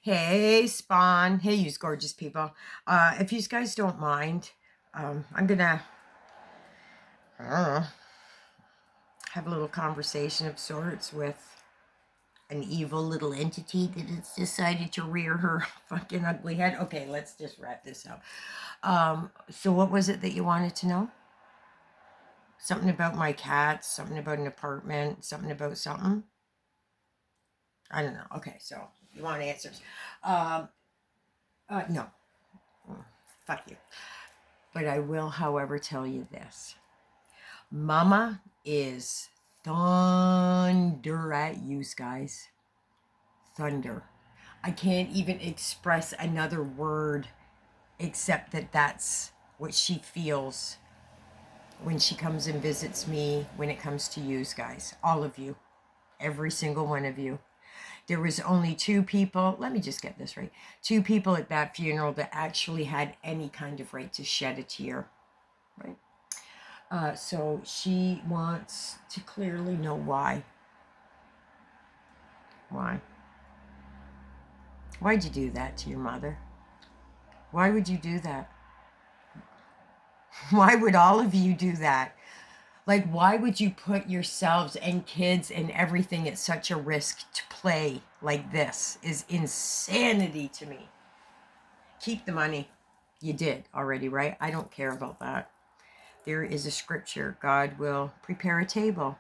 Hey, Spawn. Hey, you gorgeous people. If you guys don't mind, I'm gonna, I don't know, have a little conversation of sorts with an evil little entity that has decided to rear her fucking ugly head. Okay, let's just wrap this up. So what was it that you wanted to know? Something about my cats, something about an apartment, something about something? I don't know. Okay, so you want answers. Um, no. Fuck you. But I will, however, tell you this. Mama is thunder at you guys. Thunder. I can't even express another word except that that's what she feels when she comes and visits me when it comes to you guys. All of you. Every single one of you. There was only two people, let me just get this right. Two people at that funeral that actually had any kind of right to shed a tear. Right? So she wants to clearly know why. Why? Why'd you do that to your mother? Why would you do that? Why would all of you do that? Like, why would you put yourselves and kids and everything at such a risk to play like this? Is insanity to me. Keep the money. You did already, right? I don't care about that. There is a scripture. God will prepare a table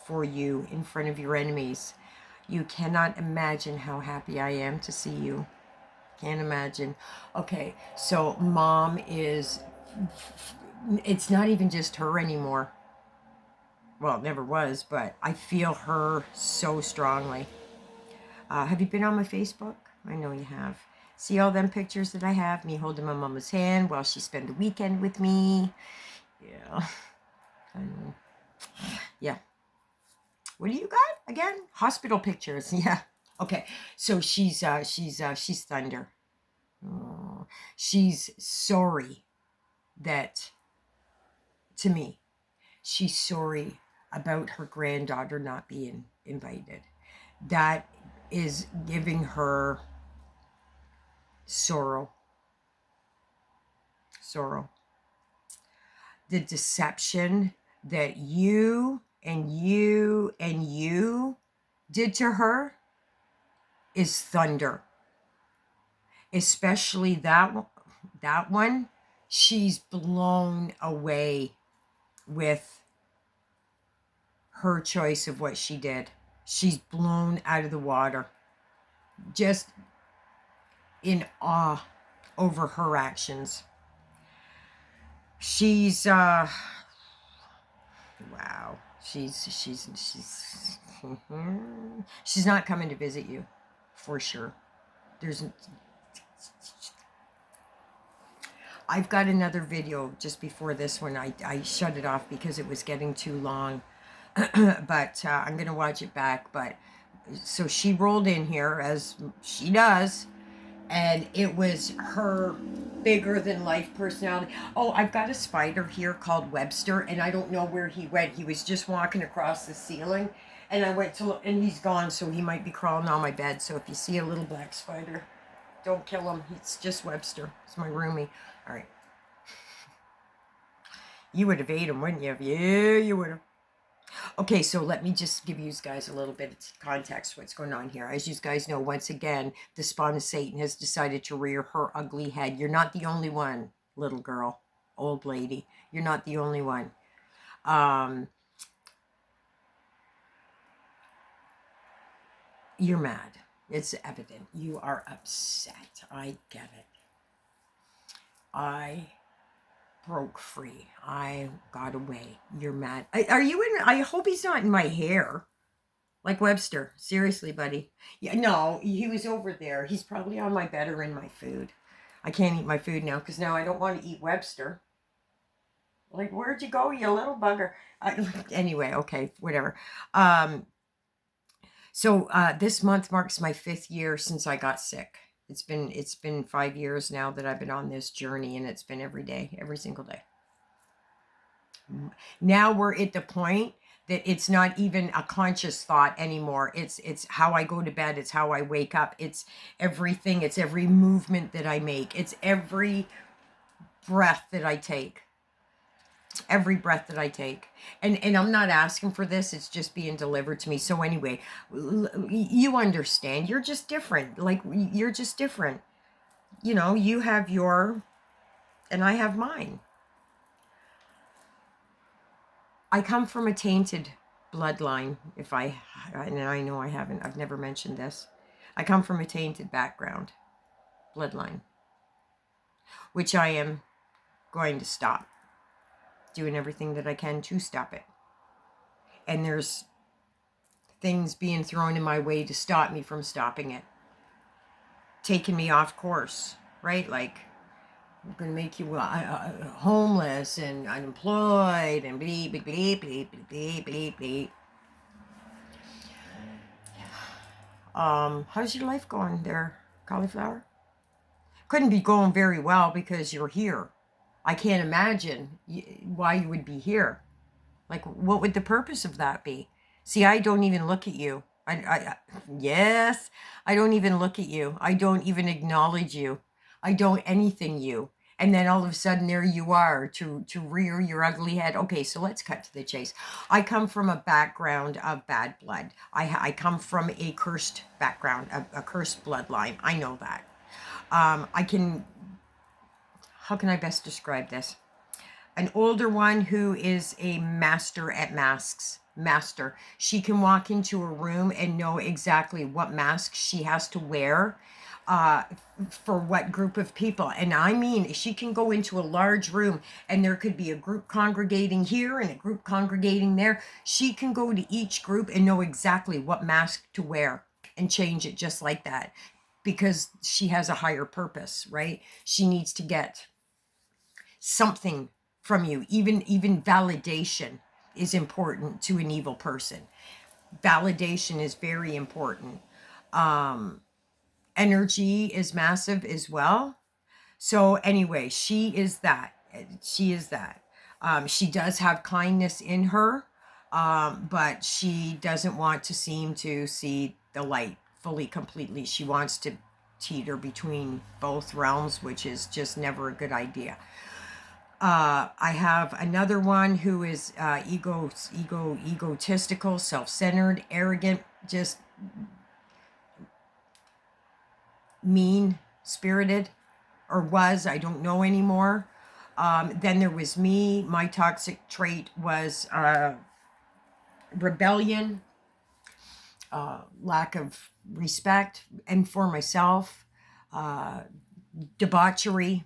for you in front of your enemies. You cannot imagine how happy I am to see you. Can't imagine. Okay, so mom is, it's not even just her anymore. Well, it never was, but I feel her so strongly. Have you been on my Facebook? I know you have. See all them pictures that I have? Me holding my mama's hand while she spent the weekend with me. Yeah. I know. Yeah. What do you got again? Hospital pictures. Yeah. Okay. So she's thunder. Oh, she's sorry that, to me, she's sorry about her granddaughter not being invited. That is giving her sorrow. Sorrow. The deception that you did to her is thunder. Especially that one, she's blown away with her choice of what she did. She's blown out of the water, just in awe over her actions. She's wow. She's she's not coming to visit you, for sure. There's I've got another video just before this one. I shut it off because it was getting too long. But I'm going to watch it back. But so she rolled in here, as she does, and it was her bigger than life personality. Oh, I've got a spider here called Webster, and I don't know where he went. He was just walking across the ceiling, and I went to look, and he's gone, so he might be crawling on my bed. So if you see a little black spider, don't kill him. It's just Webster. It's my roomie. All right. You would have ate him, wouldn't you? Yeah, you would have. Okay, so let me just give you guys a little bit of context what's going on here. As you guys know, once again, the spawn of Satan has decided to rear her ugly head. You're not the only one, little girl, old lady. You're not the only one. You're mad. It's evident. You are upset. I get it. I broke free. I got away. You're mad. Are you in? I hope he's not in my hair. Like Webster. Seriously, buddy. Yeah, no, he was over there. He's probably on my bed or in my food. I can't eat my food now because now I don't want to eat Webster. Like, where'd you go, you little bugger? Anyway, okay, whatever. Um, so this month marks my 5th year since I got sick. It's been 5 years now that I've been on this journey, and it's been every day, every single day. Now we're at the point that it's not even a conscious thought anymore. It's how I go to bed. It's how I wake up. It's everything. It's every movement that I make. It's every breath that I take. Every breath that I take. And I'm not asking for this. It's just being delivered to me. So anyway, you understand. You're just different. Like, you're just different. You know, you have your, and I have mine. I come from a tainted bloodline. And I know I've never mentioned this. I come from a tainted background, bloodline, which I am going to stop. Doing everything that I can to stop it. And there's things being thrown in my way to stop me from stopping it. Taking me off course, right? Like, I'm going to make you homeless and unemployed and bleep, bleep, bleep, bleep, bleep, bleep, bleep. How's your life going there, Cauliflower? Couldn't be going very well because you're here. I can't imagine why you would be here. Like, what would the purpose of that be? See, I don't even look at you. Yes, I don't even look at you. I don't even acknowledge you. I don't anything you. And then all of a sudden, there you are to rear your ugly head. Okay, so let's cut to the chase. I come from a background of bad blood. I come from a cursed background, a cursed bloodline. I know that. How can I best describe this? An older one who is a master at masks. Master. She can walk into a room and know exactly what mask she has to wear for what group of people. And I mean, she can go into a large room and there could be a group congregating here and a group congregating there. She can go to each group and know exactly what mask to wear and change it just like that, because she has a higher purpose, right? She needs to get something from you. Even validation is important to an evil person. Validation is very important. Energy is massive as well. So anyway, she is that. She is that. She does have kindness in her, but she doesn't want to seem to see the light fully, completely. She wants to teeter between both realms, which is just never a good idea. I have another one who is egotistical, self-centered, arrogant, just mean-spirited, or was, I don't know anymore. Then there was me. My toxic trait was rebellion, lack of respect, and for myself, debauchery.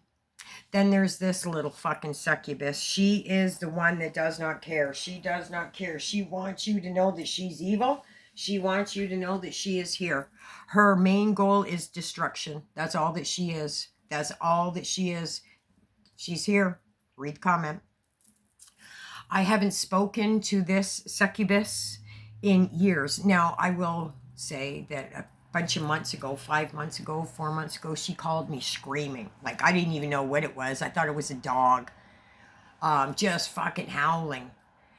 Then there's this little fucking succubus. She is the one that does not care. She does not care. She wants you to know that she's evil. She wants you to know that she is here. Her main goal is destruction. That's all that she is. That's all that she is. She's here. Read the comment. I haven't spoken to this succubus in years. Now, I will say that a bunch of months ago, 5 months ago, 4 months ago, she called me screaming. Like, I didn't even know what it was. I thought it was a dog. Just fucking howling.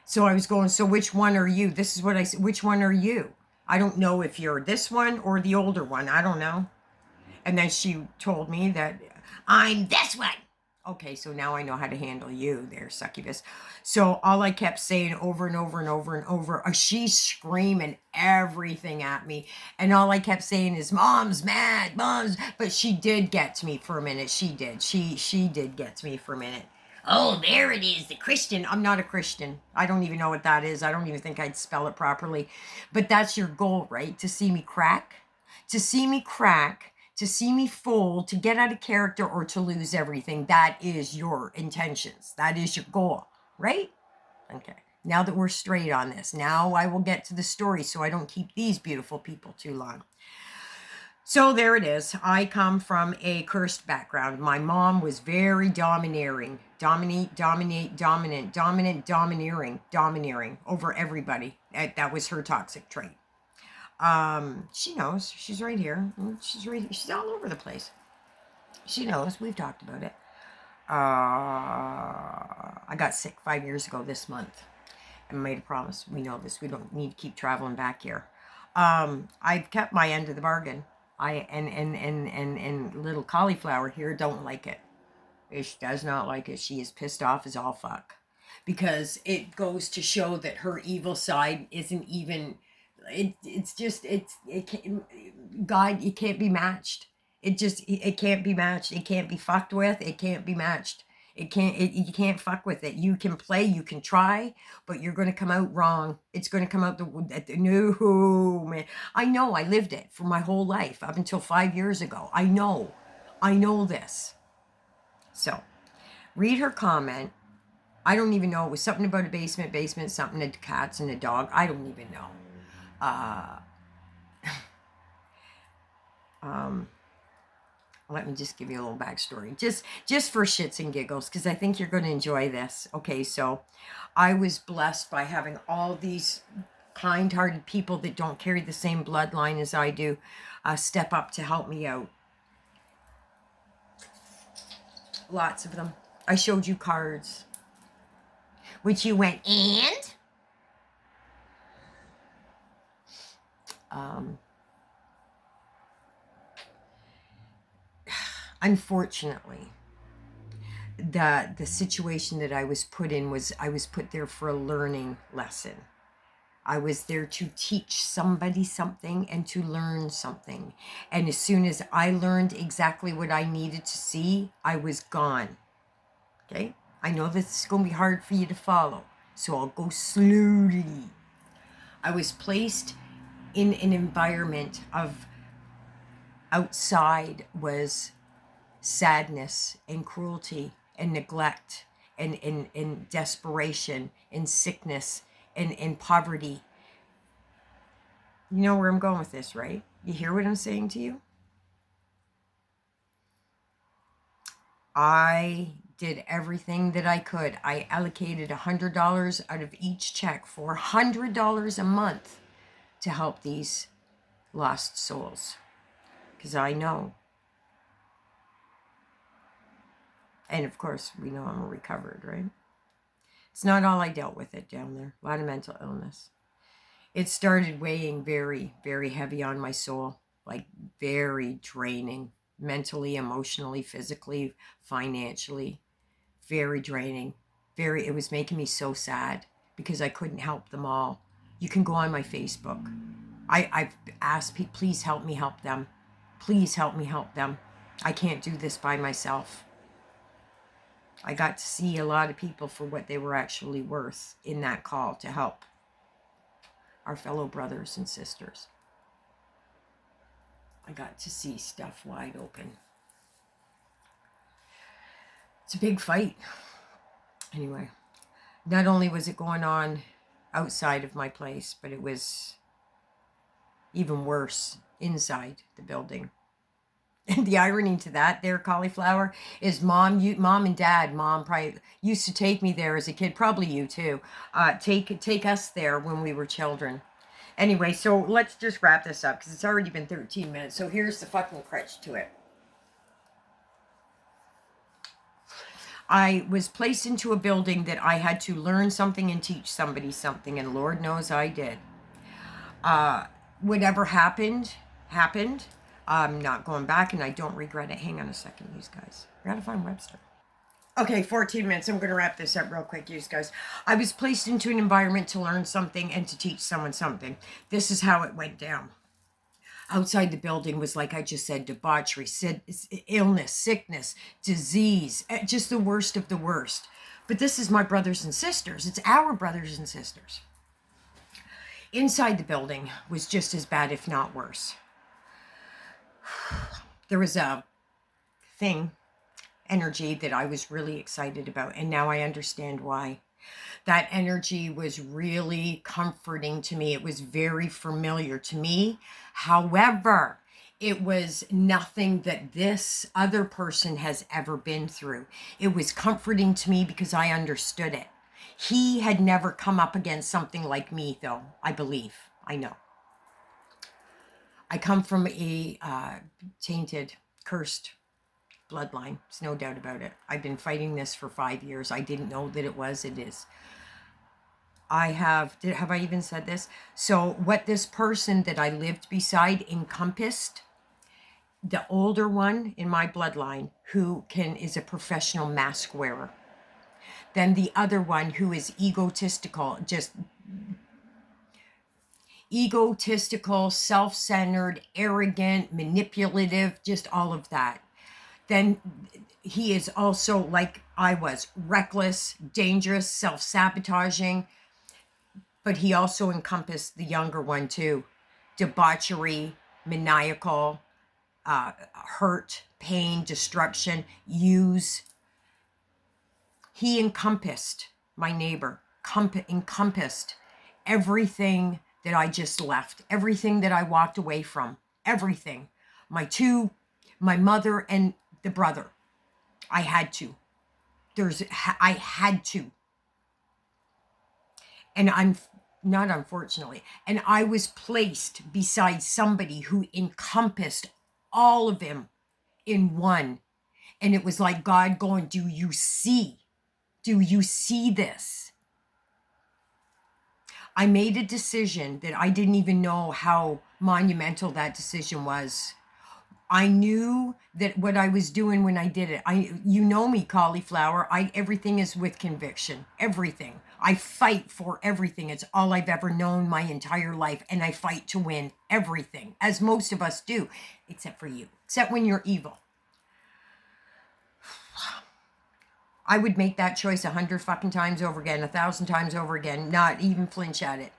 So I was going, so which one are you? This is what I said. Which one are you? I don't know if you're this one or the older one. I don't know. And then she told me that I'm this one. Okay, so now I know how to handle you there, succubus. So all I kept saying over and over and over and over, she's screaming everything at me. And all I kept saying is, Mom's mad, Mom's. But she did get to me for a minute. She did. She did get to me for a minute. Oh, there it is, the Christian. I'm not a Christian. I don't even know what that is. I don't even think I'd spell it properly. But that's your goal, right? To see me crack? To see me crack. To see me fold, to get out of character, or to lose everything. That is your intentions. That is your goal, right? Okay. Now that we're straight on this, now I will get to the story so I don't keep these beautiful people too long. So there it is. I come from a cursed background. My mom was very domineering. Domineering over everybody. That was her toxic trait. She knows. She's right here. She's all over the place. She knows. We've talked about it. I got sick 5 years ago this month. I made a promise. We know this. We don't need to keep traveling back here. I've kept my end of the bargain. And little Cauliflower here don't like it. She does not like it. She is pissed off as all fuck. Because it goes to show that her evil side isn't even, it's just, it can't, God, it can't be matched. It can't be matched. It can't be fucked with. It can't be matched. You can't fuck with it. You can play, you can try, but you're going to come out wrong. It's going to come out no, man. I know, I lived it for my whole life up until 5 years ago. I know this. So, read her comment. I don't even know. It was something about a basement, something to cats and a dog. I don't even know. Let me just give you a little backstory. Just for shits and giggles, because I think you're going to enjoy this. Okay, so I was blessed by having all these kind-hearted people that don't carry the same bloodline as I do step up to help me out. Lots of them. I showed you cards. Which you went, and? Unfortunately, the situation that I was put in was, I was put there for a learning lesson. I was there to teach somebody something and to learn something. And as soon as I learned exactly what I needed to see, I was gone. Okay? I know this is going to be hard for you to follow, so I'll go slowly. I was placed in an environment of, outside was sadness and cruelty and neglect and desperation and sickness and poverty. You know where I'm going with this, right? You hear what I'm saying to you? I did everything that I could. I allocated $100 out of each check, $400 a month, to help these lost souls. Because I know. And of course, we know I'm recovered, right? It's not all I dealt with it down there. A lot of mental illness. It started weighing very, very heavy on my soul. Like very draining. Mentally, emotionally, physically, financially. Very draining. It was making me so sad because I couldn't help them all. You can go on my Facebook. I've asked people, please help me help them. Please help me help them. I can't do this by myself. I got to see a lot of people for what they were actually worth in that call to help our fellow brothers and sisters. I got to see stuff wide open. It's a big fight. Anyway, not only was it going on outside of my place, but it was even worse inside the building. And the irony to that there, Cauliflower, is mom and dad, mom probably used to take me there as a kid, probably you too, take us there when we were children. Anyway, so let's just wrap this up because it's already been 13 minutes. So here's the fucking crutch to it. I was placed into a building that I had to learn something and teach somebody something, and Lord knows I did. Whatever happened. I'm not going back, and I don't regret it. Hang on a second, you guys. I gotta find Webster. Okay, 14 minutes. I'm going to wrap this up real quick, you guys. I was placed into an environment to learn something and to teach someone something. This is how it went down. Outside the building was, like I just said, debauchery, illness, sickness, disease, just the worst of the worst. But this is my brothers and sisters. It's our brothers and sisters. Inside the building was just as bad, if not worse. There was a energy that I was really excited about, and now I understand why. That energy was really comforting to me. It was very familiar to me. However, it was nothing that this other person has ever been through. It was comforting to me because I understood it. He had never come up against something like me, though, I believe. I know. I come from a tainted, cursed bloodline. There's no doubt about it. I've been fighting this for 5 years. I didn't know that it was. It is. have I even said this? So what this person that I lived beside encompassed, the older one in my bloodline who is a professional mask wearer. Then the other one who is egotistical, self-centered, arrogant, manipulative, just all of that. Then he is also, like I was, reckless, dangerous, self-sabotaging, but he also encompassed the younger one too. Debauchery, maniacal, hurt, pain, destruction, use. He encompassed my neighbor, encompassed everything that I just left, everything that I walked away from, everything. My mother and the brother. I had to. I had to. And I'm not, unfortunately. And I was placed beside somebody who encompassed all of him in one. And it was like God going, do you see? Do you see this? I made a decision that I didn't even know how monumental that decision was. I knew that what I was doing when I did it. You know me, Cauliflower. Everything is with conviction. Everything. I fight for everything. It's all I've ever known my entire life, and I fight to win everything, as most of us do, except for you. Except when you're evil. I would make that choice 100 fucking times over again, 1,000 times over again, not even flinch at it.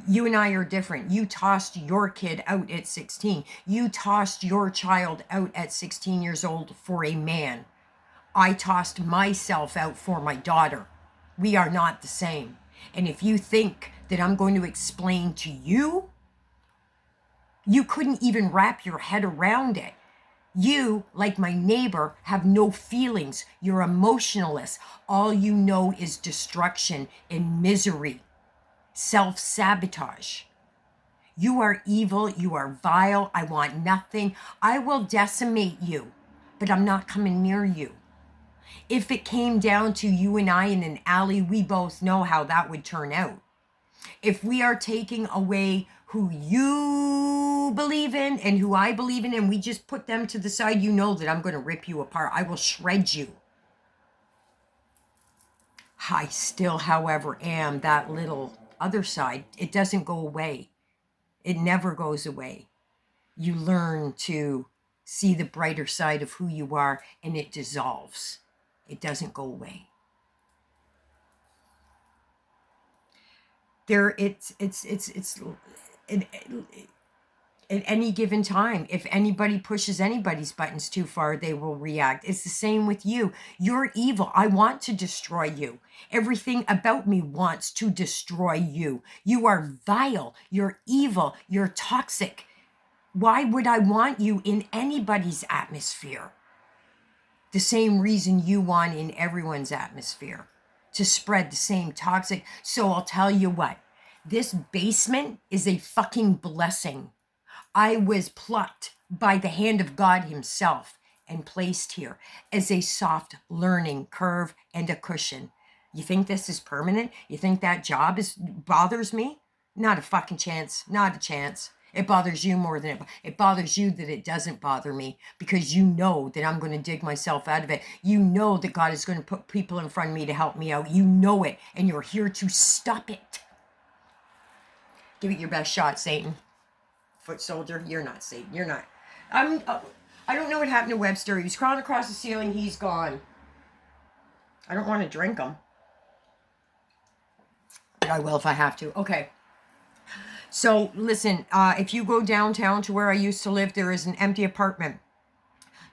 You and I are different. You tossed your kid out at 16. You tossed your child out at 16 years old for a man. I tossed myself out for my daughter. We are not the same. And if you think that I'm going to explain to you, you couldn't even wrap your head around it. You, like my neighbor, have no feelings. You're emotionless. All you know is destruction and misery. Self-sabotage. You are evil. You are vile. I want nothing. I will decimate you, but I'm not coming near you. If it came down to you and I in an alley, we both know how that would turn out. If we are taking away who you believe in and who I believe in, and we just put them to the side, you know that I'm going to rip you apart. I will shred you. I still, however, am that little other side. It doesn't go away. It never goes away. You learn to see the brighter side of who you are, and it dissolves. It doesn't go away. At any given time, if anybody pushes anybody's buttons too far, they will react. It's the same with you. You're evil. I want to destroy you. Everything about me wants to destroy you. You are vile. You're evil. You're toxic. Why would I want you in anybody's atmosphere? The same reason you want in everyone's atmosphere, to spread the same toxic. So I'll tell you what, this basement is a fucking blessing. I was plucked by the hand of God himself and placed here as a soft learning curve and a cushion. You think this is permanent? You think that job bothers me? Not a fucking chance. Not a chance. It bothers you more than it bothers you that it doesn't bother me, because you know that I'm going to dig myself out of it. You know that God is going to put people in front of me to help me out. You know it, and you're here to stop it. Give it your best shot, Satan. Foot soldier, you're not Satan. You're not. I don't know what happened to Webster. He was crawling across the ceiling. He's gone. I don't want to drink him, but I will if I have to. Okay. So listen, if you go downtown to where I used to live, there is an empty apartment.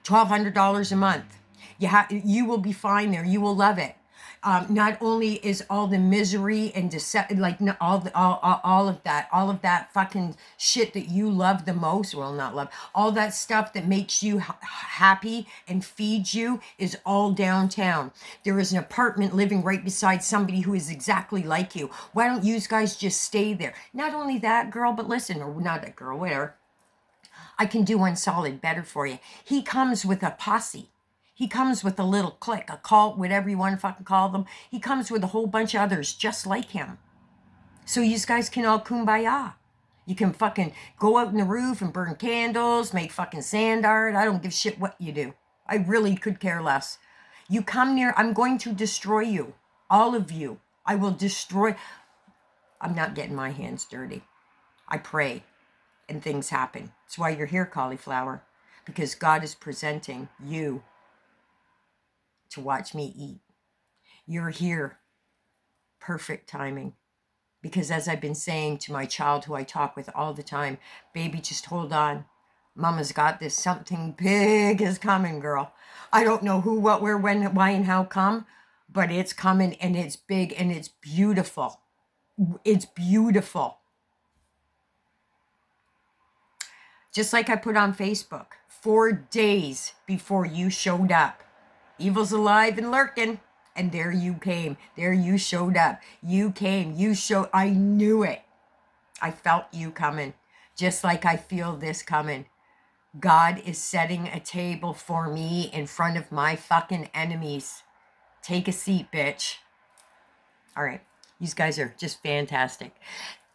$1,200 a month. You will be fine there. You will love it. Not only is all the misery and all of that fucking shit that you love the most, well, not love, all that stuff that makes you happy and feeds you is all downtown. There is an apartment living right beside somebody who is exactly like you. Why don't you guys just stay there? Not only that, girl, but listen, or not that girl, whatever. I can do one solid better for you. He comes with a posse. He comes with a little clique, a cult, whatever you want to fucking call them. He comes with a whole bunch of others just like him. So you guys can all kumbaya. You can fucking go out in the roof and burn candles, make fucking sand art. I don't give a shit what you do. I really could care less. You come near, I'm going to destroy you. All of you. I will destroy. I'm not getting my hands dirty. I pray and things happen. That's why you're here, Cauliflower. Because God is presenting you to watch me eat. You're here. Perfect timing. Because as I've been saying to my child who I talk with all the time, baby, just hold on. Mama's got this. Something big is coming, girl. I don't know who, what, where, when, why, and how come, but it's coming and it's big and it's beautiful. It's beautiful. Just like I put on Facebook, 4 days before you showed up. Evil's alive and lurking. And there you came. There you showed up. You came. You showed. I knew it. I felt you coming. Just like I feel this coming. God is setting a table for me in front of my fucking enemies. Take a seat, bitch. All right. These guys are just fantastic.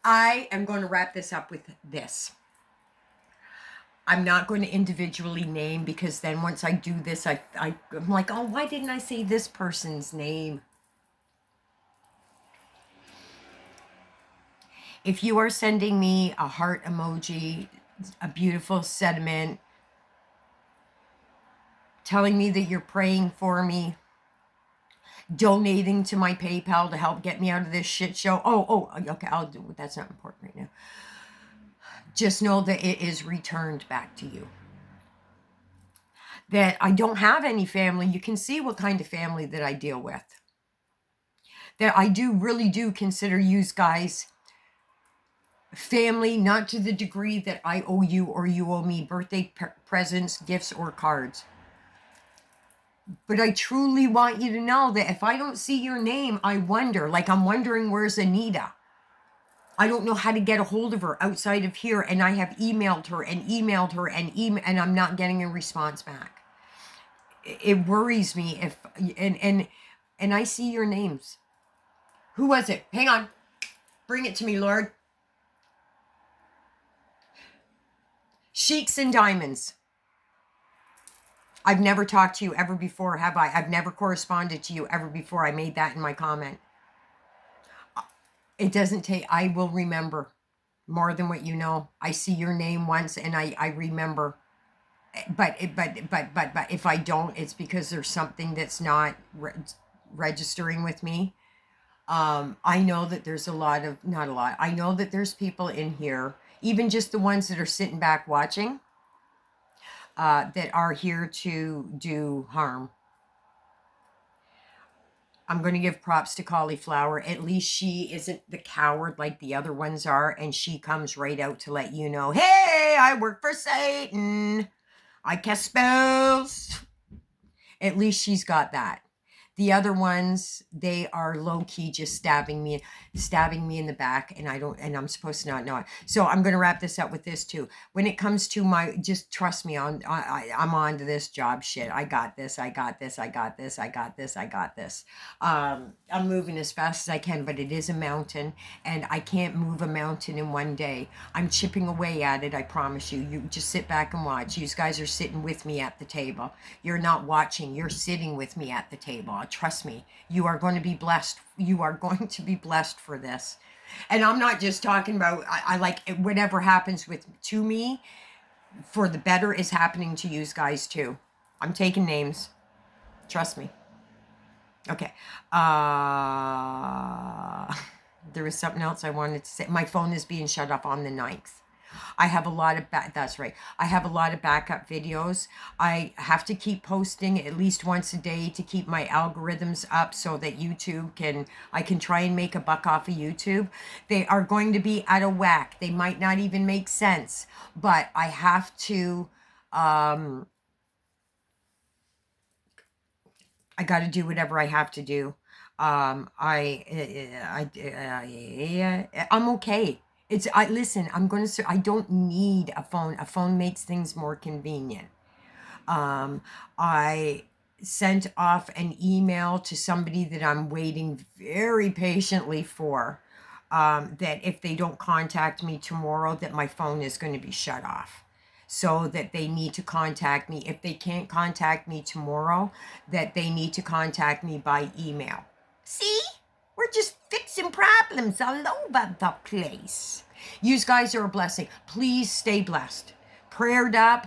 I am going to wrap this up with this. I'm not going to individually name, because then once I do this, I'm like, oh, why didn't I say this person's name? If you are sending me a heart emoji, a beautiful sentiment, telling me that you're praying for me, donating to my PayPal to help get me out of this shit show. Oh, okay, I'll do it. That's not important right now. Just know that it is returned back to you. That I don't have any family. You can see what kind of family that I deal with. That I really do consider you guys family, not to the degree that I owe you or you owe me birthday presents, gifts, or cards. But I truly want you to know that if I don't see your name, I wonder, like I'm wondering, where's Anita? I don't know how to get a hold of her outside of here, and I have emailed her and emailed her and I'm not getting a response back. It worries me if, and I see your names. Who was it? Hang on. Bring it to me, Lord. Sheiks and Diamonds. I've never talked to you ever before, have I? I've never corresponded to you ever before. I made that in my comment. It doesn't take, I will remember more than what you know. I see your name once and I remember. But if I don't, it's because there's something that's not registering with me. I know that there's not a lot. I know that there's people in here, even just the ones that are sitting back watching, that are here to do harm. I'm going to give props to Cauliflower. At least she isn't the coward like the other ones are, and she comes right out to let you know, hey, I work for Satan. I cast spells. At least she's got that. The other ones, they are low-key just stabbing me in the back, and I'm supposed to not know it. So I'm going to wrap this up with this too. When it comes to just trust me, I'm on to this job shit. I got this. I'm moving as fast as I can, but it is a mountain, and I can't move a mountain in one day. I'm chipping away at it, I promise you. You just sit back and watch. You guys are sitting with me at the table. You're not watching. You're sitting with me at the table. Trust me, you are going to be blessed. You are going to be blessed for this. And I'm not just talking about, I like whatever happens to me, for the better is happening to you guys too. I'm taking names. Trust me. Okay. There was something else I wanted to say. My phone is being shut off on the 9th. I have a lot of that's right. I have a lot of backup videos. I have to keep posting at least once a day to keep my algorithms up so that I can try and make a buck off of YouTube. They are going to be out of whack. They might not even make sense, but I have to, I got to do whatever I have to do. I'm okay. Listen, I don't need a phone. A phone makes things more convenient. I sent off an email to somebody that I'm waiting very patiently for. that if they don't contact me tomorrow, that my phone is going to be shut off. So that they need to contact me. If they can't contact me tomorrow, that they need to contact me by email. See? We're just fixing problems all over the place. You guys are a blessing. Please stay blessed. Prayed up.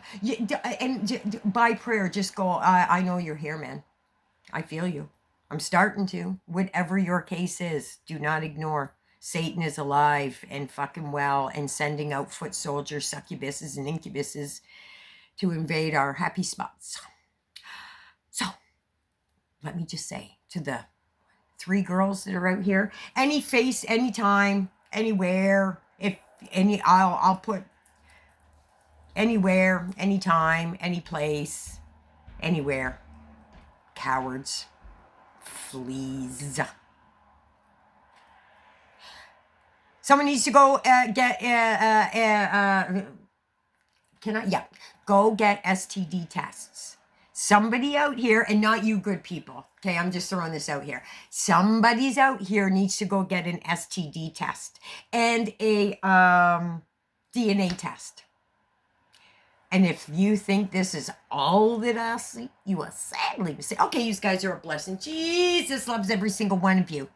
And by prayer, just go, I know you're here, man. I feel you. I'm starting to. Whatever your case is, do not ignore. Satan is alive and fucking well and sending out foot soldiers, succubuses, and incubuses to invade our happy spots. So, let me just say to the 3 girls that are out here, any face, anytime, anywhere, if any, I'll put anywhere, anytime, any place, anywhere. Cowards. Fleas. Someone needs to go get, go get STD tests. Somebody out here, and not you good people, okay, I'm just throwing this out here. Somebody's out here needs to go get an STD test and a DNA test. And if you think this is all that I see, you are sadly mistaken. Okay, you guys are a blessing. Jesus loves every single one of you.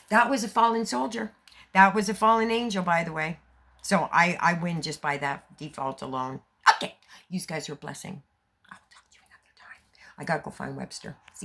That was a fallen soldier. That was a fallen angel, by the way. So I win just by that default alone. Okay, you guys are a blessing. I'll talk to you another time. I gotta go find Webster. See